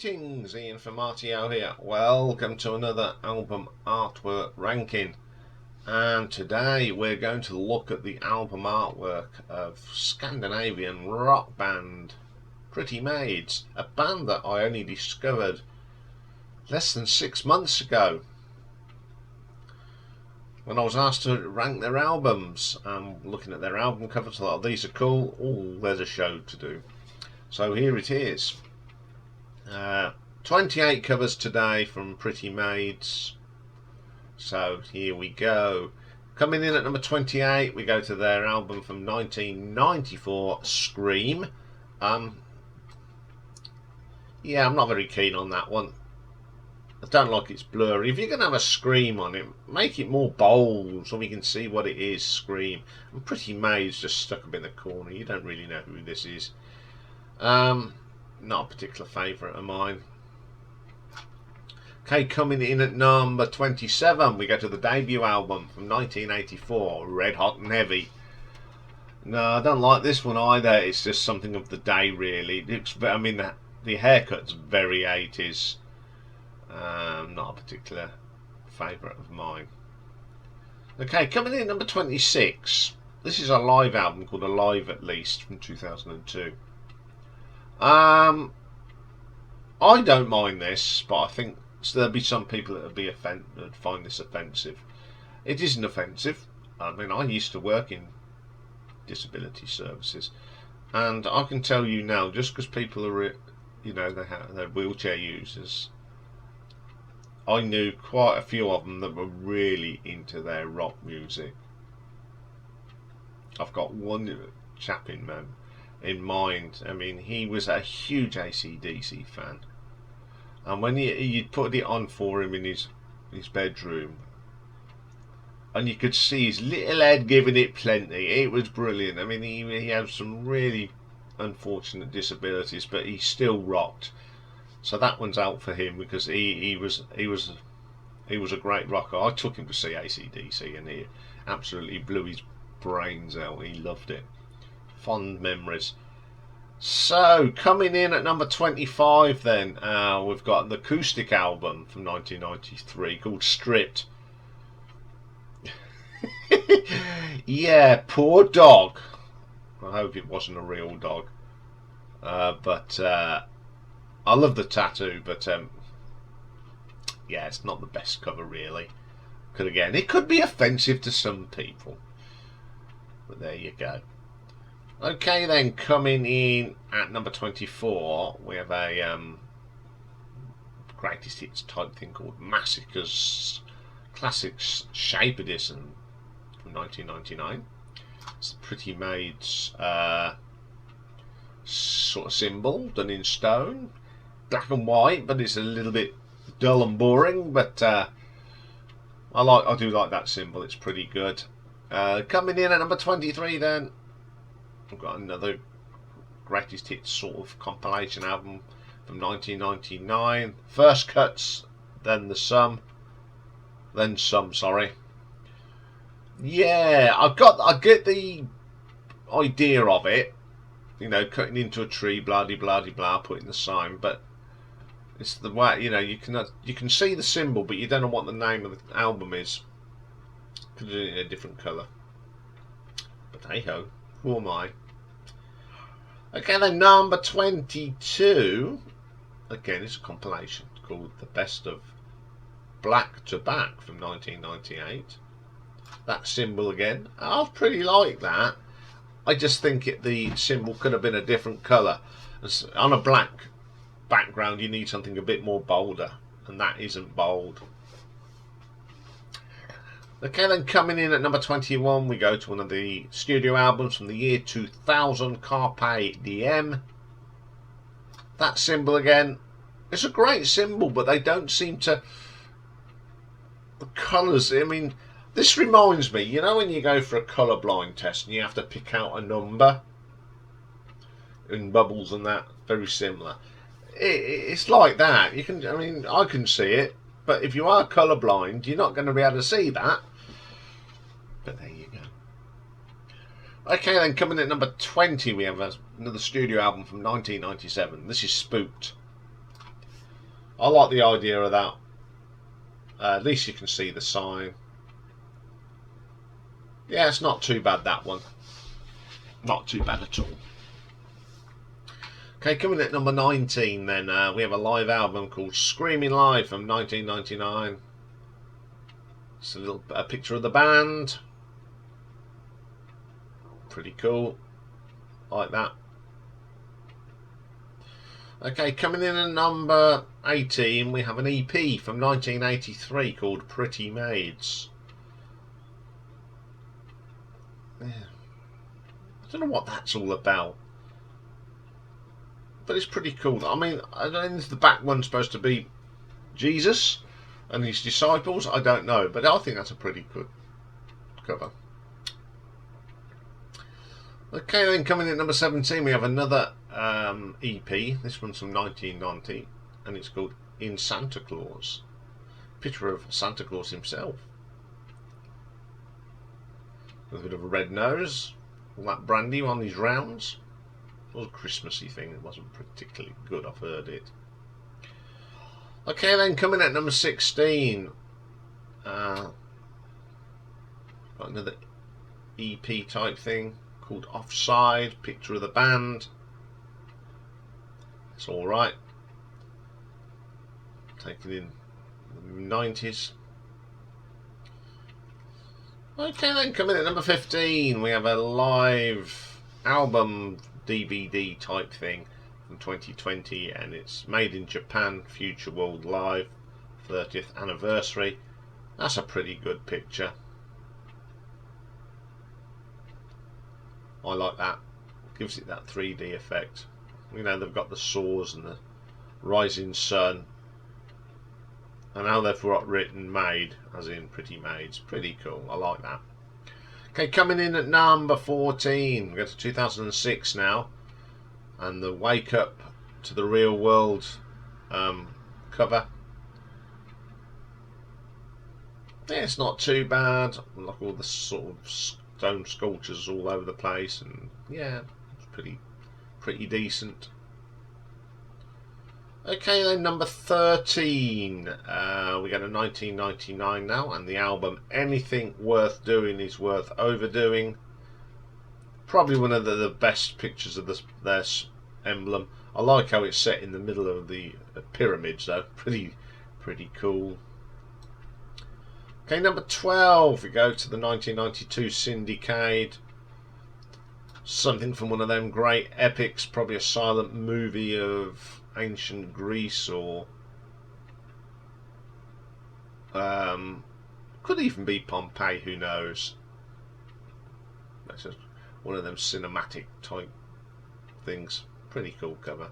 Greetings, Ian from RTO here. Welcome to another album artwork ranking. And today we're going to look at the album artwork of Scandinavian rock band Pretty Maids, a band that I only discovered less than 6 months ago when I was asked to rank their albums. Looking at their album covers, I thought, these are cool. Oh, there's a show to do. So here it is. 28 covers today from Pretty Maids. So here we go. Coming in at number 28, we go to their album from 1994, Scream. Yeah, I'm not very keen on that one. I don't like it's blurry. If you're going to have a Scream on it, make it more bold so we can see what it is, Scream. And Pretty Maids just stuck up in the corner. You don't really know who this is. Not a particular favourite of mine. Okay, coming in at number 27, we go to the debut album from 1984, Red Hot and Heavy. No, I don't like this one either. It's just something of the day, really. I mean, the haircut's very 80s. Not a particular favourite of mine. Okay, coming in at number 26. This is a live album called Alive at Least from 2002. I don't mind this, but I think there'll be some people that find this offensive. It isn't offensive. I mean, I used to work in disability services, and I can tell you now, just because people are, they're wheelchair users, I knew quite a few of them that were really into their rock music. I've got one chap in mind. I mean, he was a huge AC/DC fan, and when you'd put it on for him in his bedroom, and you could see his little head giving it plenty. It was brilliant. I mean, he had some really unfortunate disabilities, but he still rocked. So that one's out for him, because he was a great rocker. I took him to see AC/DC, and he absolutely blew his brains out. He loved it. Fond memories. So coming in at number 25, then we've got the acoustic album from 1993 called Stripped. Yeah, poor dog. I hope it wasn't a real dog. But I love the tattoo, but yeah, it's not the best cover, really. It could be offensive to some people, but there you go. Okay, then, coming in at number 24, we have a greatest hits type thing called Massacres Classics Shape Edition from 1999. It's the Pretty Maids sort of symbol done in stone, black and white, but it's a little bit dull and boring. But I do like that symbol. It's pretty good. Coming in at number 23, then. I've got another greatest hits sort of compilation album from 1999. First Cuts, then some. Sorry. Yeah, I get the idea of it. Cutting into a tree, blah de blah de blah, putting the sign, but it's the way you can see the symbol, but you don't know what the name of the album is. Could do it in a different colour. But hey ho. Who am I? Okay, then number 22. Again, it's a compilation called The Best of Black to Back from 1998. That symbol again. I pretty like that. I just think the symbol could have been a different colour. On a black background, you need something a bit more bolder, and that isn't bold. Okay, then coming in at number 21, we go to one of the studio albums from the year 2000, Carpe Diem. That symbol again, it's a great symbol, but they don't seem to... The colours, I mean, this reminds me, when you go for a colourblind test and you have to pick out a number in bubbles and that, very similar. It's like that. I can see it, but if you are colourblind, you're not going to be able to see that. But there you go. Okay, then coming at number 20, we have another studio album from 1997. This is Spooked. I like the idea of that. At least you can see the sign. Yeah, it's not too bad, that one. Not too bad at all. Okay, coming at number 19 then, we have a live album called Screaming Live from 1999. It's a picture of the band. Pretty cool. Like that. Okay, coming in at number 18, we have an EP from 1983 called Pretty Maids. Yeah. I don't know what that's all about, but it's pretty cool. I mean, I don't know, is the back one supposed to be Jesus and his disciples? I don't know, but I think that's a pretty good cover. Okay, then coming in at number 17, we have another EP. This one's from 1990, and it's called In Santa Claus. Picture of Santa Claus himself, with a bit of a red nose, all that brandy on his rounds. It was a Christmassy thing. It wasn't particularly good, I've heard it. Okay, then coming at number 16, got another EP type thing called Offside. Picture of the band. It's all right. Taken in the 90s. Okay, then coming at number 15, we have a live album DVD type thing from 2020, and it's made in Japan, Future World Live, 30th anniversary. That's a pretty good picture. I like that. Gives it that 3D effect. You know, they've got the saws and the rising sun, and now they've written made as in Pretty Maids. Pretty cool. I like that. Okay, coming in at number 14, we go to 2006 now, and the Wake Up to the Real World cover. Yeah, it's not too bad. Like all the sort of stone sculptures all over the place, and yeah, it's pretty decent. Okay, then number 13, we go to 1999 now, and the album Anything Worth Doing is Worth Overdoing. Probably one of the best pictures of their emblem. I like how it's set in the middle of the pyramids though. Pretty cool. Okay, number 12, we go to the 1992 Syndicate. Something from one of them great epics, probably a silent movie of ancient Greece, or could even be Pompeii, who knows. That's just one of them cinematic type things. Pretty cool cover.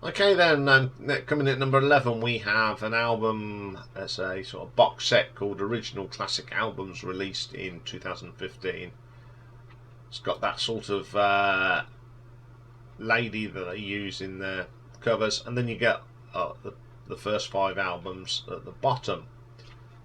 Okay, then coming at number 11, we have an album as a sort of box set called Original Classic Albums, released in 2015. It's got that sort of lady that they use in their covers, and then you get the first 5 albums at the bottom.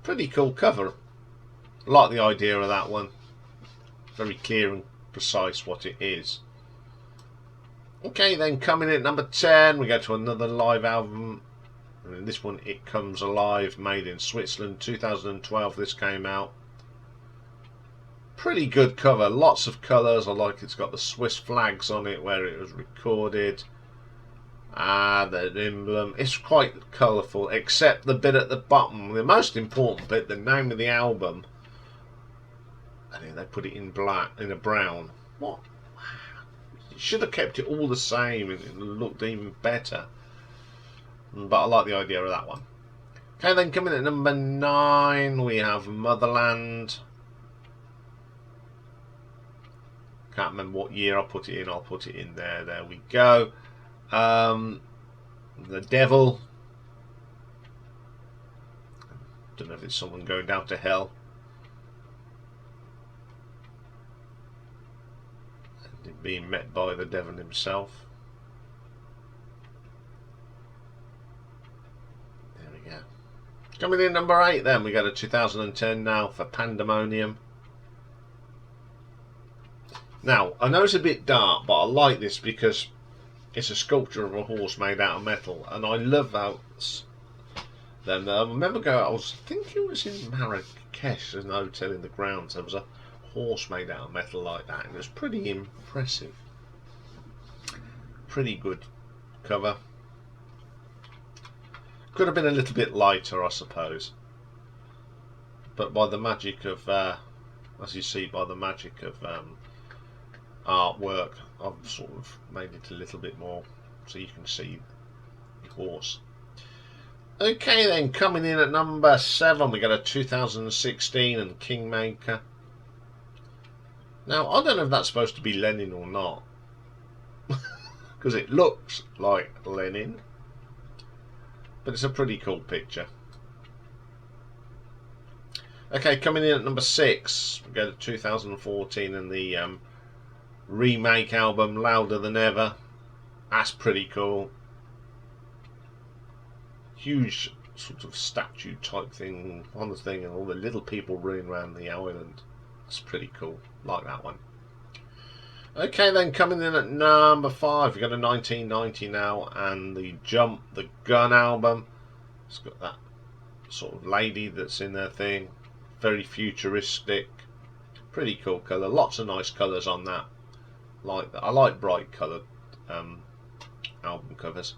Pretty cool cover. I like the idea of that one. Very clear and precise what it is. Okay, then coming in at number 10, we go to another live album, and in this one It Comes Alive, made in Switzerland, 2012 this came out. Pretty good cover, lots of colours. I like it's got the Swiss flags on it where it was recorded. The emblem, it's quite colourful, except the bit at the bottom, the most important bit, the name of the album. I think they put it in black, in a brown. What? Should have kept it all the same and it looked even better, but I like the idea of that one. Okay, then coming at number 9, we have Motherland. Can't remember what year I put it in. I'll put it in there. There we go. The Devil. Don't know if it's someone going down to hell. Being met by the devil himself. There we go. Coming in number 8, then we go to 2010 now for Pandemonium. Now I know it's a bit dark, but I like this because It's a sculpture of a horse made out of metal, and I love that. Then I remember I think it was in Marrakesh, in a hotel in the grounds. There was a horse made out of metal like that, and it was pretty impressive. Pretty good cover. Could have been a little bit lighter, I suppose, but by the magic of, as you see, by the magic of artwork, I've sort of made it a little bit more so you can see the horse. Okay then, coming in at number 7 we got a 2016 and Kingmaker. Now I don't know if that's supposed to be Lenin or not, because it looks like Lenin, but it's a pretty cool picture. Okay, coming in at number 6 we go to 2014 and the remake album Louder Than Ever. That's pretty cool. Huge sort of statue type thing on the thing, and all the little people running around the island. That's pretty cool. Like that one. Okay then, coming in at number 5 we got a 1990 now, and the Jump the Gun album. It's got that sort of lady that's in their thing. Very futuristic. Pretty cool colour. Lots of nice colours on that. Like that. I like bright coloured album covers.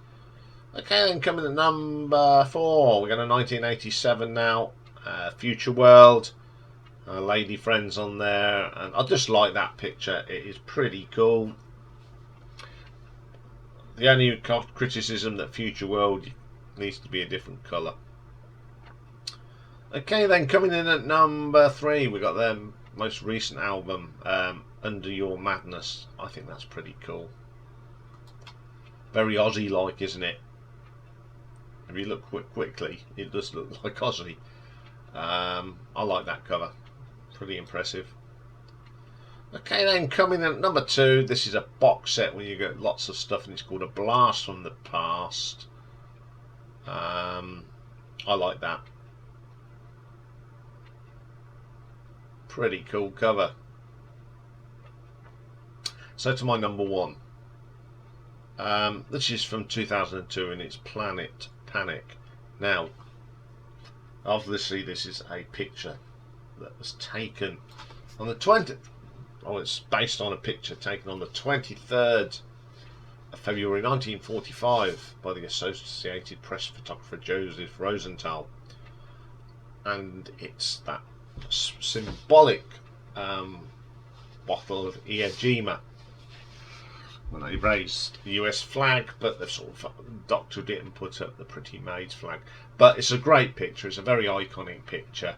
Okay then, coming at number 4 we got a 1987 now, Future World, lady friends on there, and I just like that picture. It is pretty cool. The only criticism that Future World needs to be a different colour. Okay then, coming in at number 3 we got their most recent album, Under Your Madness. I think that's pretty cool. Very Aussie like, isn't it? If you look quickly, it does look like Aussie. I like that cover. Pretty impressive. Okay then, coming in at number 2, this is a box set where you get lots of stuff, and it's called A Blast from the Past. I like that. Pretty cool cover. So to my number 1. This is from 2002 and it's Planet Panic. Now, obviously this is a picture that was taken on the 20th. Oh, it's based on a picture taken on the 23rd of February 1945 by the Associated Press photographer Joseph Rosenthal, and it's that symbolic bottle of Iajima. Well, they raised the US flag, but they've sort of doctored it and put up the Pretty Maids flag. But it's a great picture. It's a very iconic picture.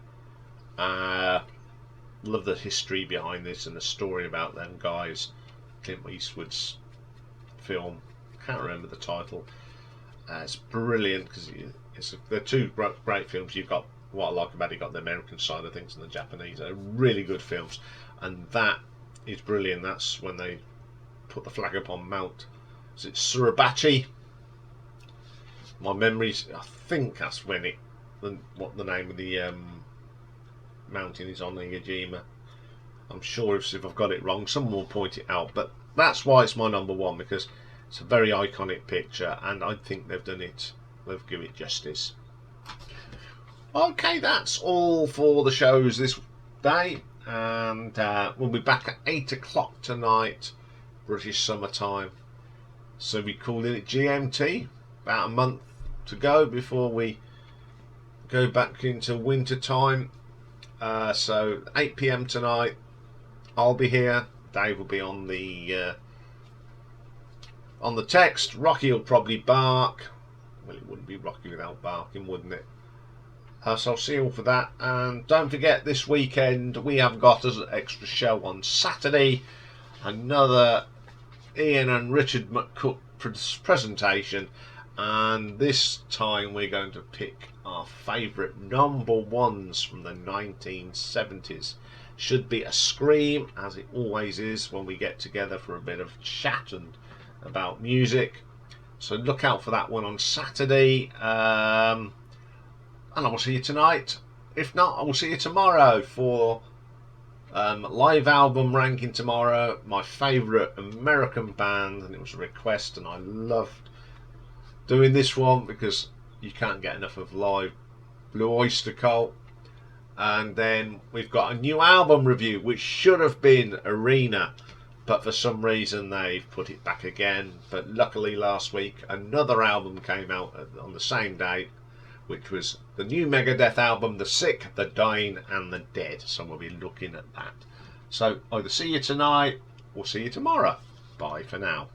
Love the history behind this and the story about them guys. Clint Eastwood's film. Can't remember the title. It's brilliant because they're two great films. You've got, what I like about it, you've got the American side of things and the Japanese. They're really good films, and that is brilliant. That's when they put the flag up on Mount, is it Suribachi? My memories, I think that's when what the name of the mountain is on Iajima. I'm sure if I've got it wrong, someone will point it out, but that's why it's my number 1, because it's a very iconic picture, and I think they've given it justice. Okay, that's all for the shows this day, and we'll be back at 8 o'clock tonight, British summertime. So we calling it GMT. About a month to go before we go back into winter time. So 8 PM tonight. I'll be here. Dave will be on the text. Rocky will probably bark. Well, it wouldn't be Rocky without barking, wouldn't it? So I'll see you all for that. And don't forget, this weekend we have got us an extra show on Saturday. Another Iain and Richard McCook presentation, and this time we're going to pick our favourite number 1s from the 1970s. Should be a scream, as it always is when we get together for a bit of chat and about music. So look out for that one on Saturday, and I will see you tonight. If not, I will see you tomorrow for Live album ranking tomorrow. My favourite American band, and it was a request, and I loved doing this one because you can't get enough of live Blue Oyster Cult. And then we've got a new album review, which should have been Arena, but for some reason they've put it back again. But luckily last week another album came out on the same day, which was the new Megadeth album, The Sick, The Dying and The Dead. So we'll be looking at that. So either see you tonight or see you tomorrow. Bye for now.